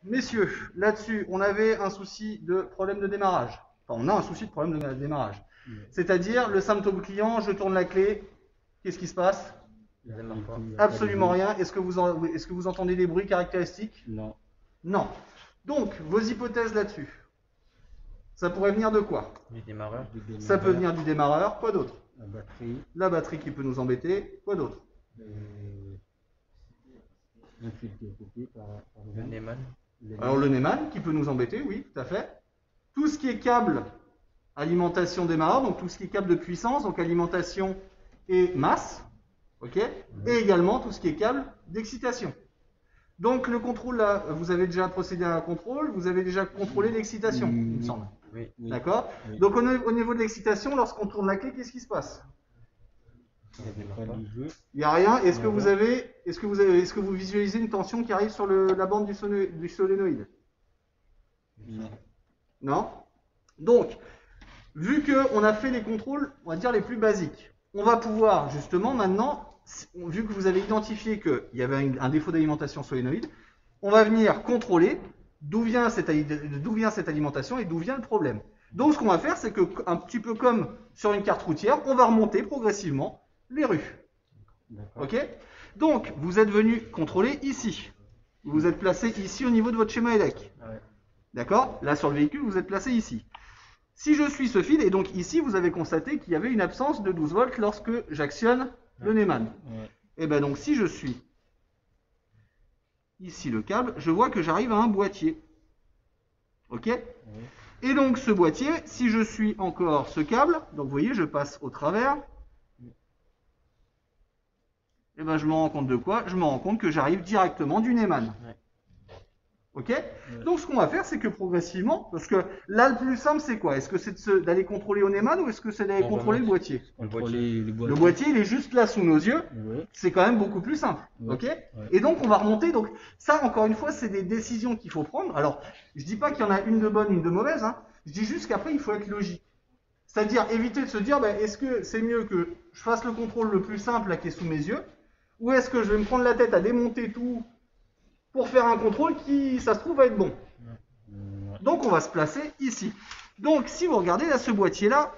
messieurs, là-dessus, on avait un souci de problème de démarrage. Enfin, on a un souci de problème de démarrage. C'est-à-dire, le symptôme client, je tourne la clé, qu'est-ce qui se passe? Absolument rien. Est-ce que vous entendez des bruits caractéristiques? Non. Non. Donc, vos hypothèses là-dessus, ça pourrait venir de quoi? Du démarreur. Ça peut venir du démarreur, quoi d'autre? La batterie. La batterie qui peut nous embêter, quoi d'autre? Un fil qui est coupé par Le Neyman. Alors le Neyman qui peut nous embêter, oui, tout à fait. Tout ce qui est câble alimentation démarreur, donc tout ce qui est câble de puissance, donc alimentation et masse, ok, et également tout ce qui est câble d'excitation. Donc le contrôle là, vous avez déjà procédé à un contrôle, vous avez déjà contrôlé l'excitation, il me semble. Oui. D'accord. Oui. Donc au niveau de l'excitation, lorsqu'on tourne la clé, qu'est-ce qui se passe? Il n'y a rien. Est-ce que vous visualisez une tension qui arrive sur la bande du solénoïde? Non. Non. Donc, vu qu'on a fait les contrôles, on va dire les plus basiques, on va pouvoir justement maintenant, vu que vous avez identifié qu'il y avait un défaut d'alimentation solénoïde, on va venir contrôler d'où vient cette alimentation et d'où vient le problème. Donc, ce qu'on va faire, c'est que, un petit peu comme sur une carte routière, on va remonter progressivement les rues. Ok? Donc, vous êtes venu contrôler ici. Vous vous êtes placé ici au niveau de votre schéma ELEC. Ouais. D'accord? Là, sur le véhicule, vous êtes placé ici. Si je suis ce fil, et donc ici, vous avez constaté qu'il y avait une absence de 12 volts lorsque j'actionne le Neyman. Ouais. Et bien donc, si je suis ici le câble, je vois que j'arrive à un boîtier. Ok? Ouais. Et donc, ce boîtier, si je suis encore ce câble, donc vous voyez, je passe au travers. Et ben, je me rends compte de quoi? Je me rends compte que j'arrive directement du Neyman. Ouais. Ok? Donc, ce qu'on va faire, c'est que progressivement, parce que là, le plus simple, c'est quoi? Est-ce que c'est d'aller contrôler au Neyman ou est-ce que c'est d'aller contrôler le boîtier? Contrôler le Le boîtier, il est juste là sous nos yeux. Ouais. C'est quand même beaucoup plus simple. Ouais. Ok? Ouais. Et donc, on va remonter. Donc, ça, encore une fois, c'est des décisions qu'il faut prendre. Alors, je dis pas qu'il y en a une de bonne, une de mauvaise. Hein. Je dis juste qu'après, il faut être logique. C'est-à-dire éviter de se dire, ben, est-ce que c'est mieux que je fasse le contrôle le plus simple là, qui est sous mes yeux, ou est-ce que je vais me prendre la tête à démonter tout pour faire un contrôle qui, ça se trouve, va être bon. Donc, on va se placer ici. Donc, si vous regardez là, ce boîtier-là,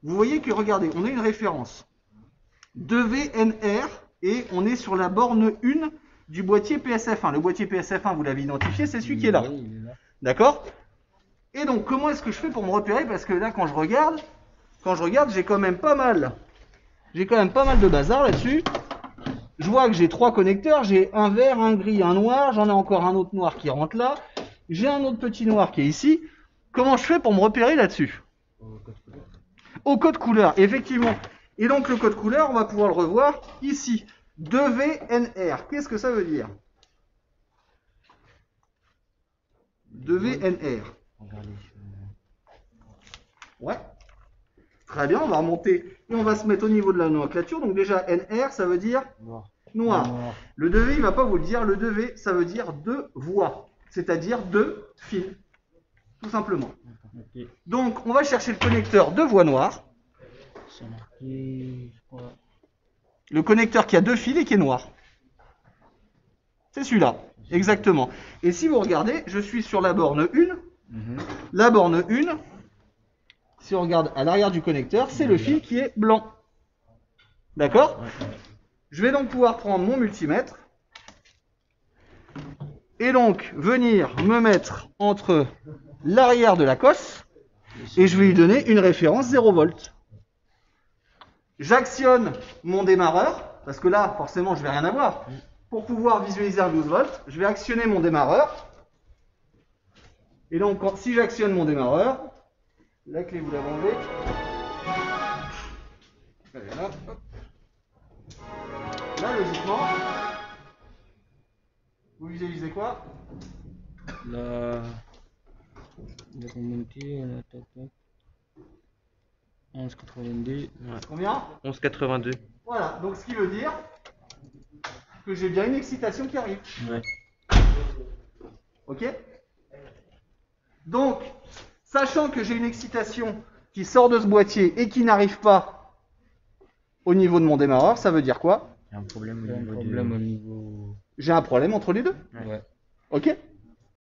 vous voyez que, regardez, on a une référence. 2VNR, et on est sur la borne 1 du boîtier PSF1. Le boîtier PSF1, vous l'avez identifié, c'est celui qui est là. Oui, il est là. D'accord? Et donc, comment est-ce que je fais pour me repérer? Parce que là, quand je regarde, j'ai quand même pas mal de bazar là-dessus. Je vois que j'ai 3 connecteurs, j'ai un vert, un gris, un noir, j'en ai encore un autre noir qui rentre là, j'ai un autre petit noir qui est ici. Comment je fais pour me repérer là-dessus? Au code couleur, effectivement. Et donc le code couleur, on va pouvoir le revoir ici. 2VNR, qu'est-ce que ça veut dire? 2VNR. Ouais. Très bien, on va remonter et on va se mettre au niveau de la nomenclature. Donc déjà, NR, ça veut dire noir. Le 2V, il ne va pas vous le dire. Le 2V, ça veut dire 2 voies, c'est-à-dire 2 fils, tout simplement. Ok. Donc, on va chercher le connecteur de voie noire, C'est marqué, je crois. le connecteur qui a 2 fils et qui est noir. C'est celui-là, exactement. Et si vous regardez, je suis sur la borne 1. La borne 1, si on regarde à l'arrière du connecteur, c'est le fil qui est blanc. D'accord? Je vais donc pouvoir prendre mon multimètre et donc venir me mettre entre l'arrière de la cosse et je vais lui donner une référence 0 volts. J'actionne mon démarreur, parce que là, forcément, je ne vais rien avoir. Pour pouvoir visualiser un 12 volts, je vais actionner mon démarreur. Et donc, si j'actionne mon démarreur, la clé, vous l'avez enlevée. Là, hop. Là, logiquement, vous visualisez quoi? Là, il a commenté, on a tac, tac. 11,82. Combien? 11,82. Voilà, donc ce qui veut dire que j'ai bien une excitation qui arrive. Ouais. Ok? Donc, sachant que j'ai une excitation qui sort de ce boîtier et qui n'arrive pas au niveau de mon démarreur, ça veut dire quoi? Il y a un problème Il y a un problème au niveau. J'ai un problème entre les deux. Ouais. Ok?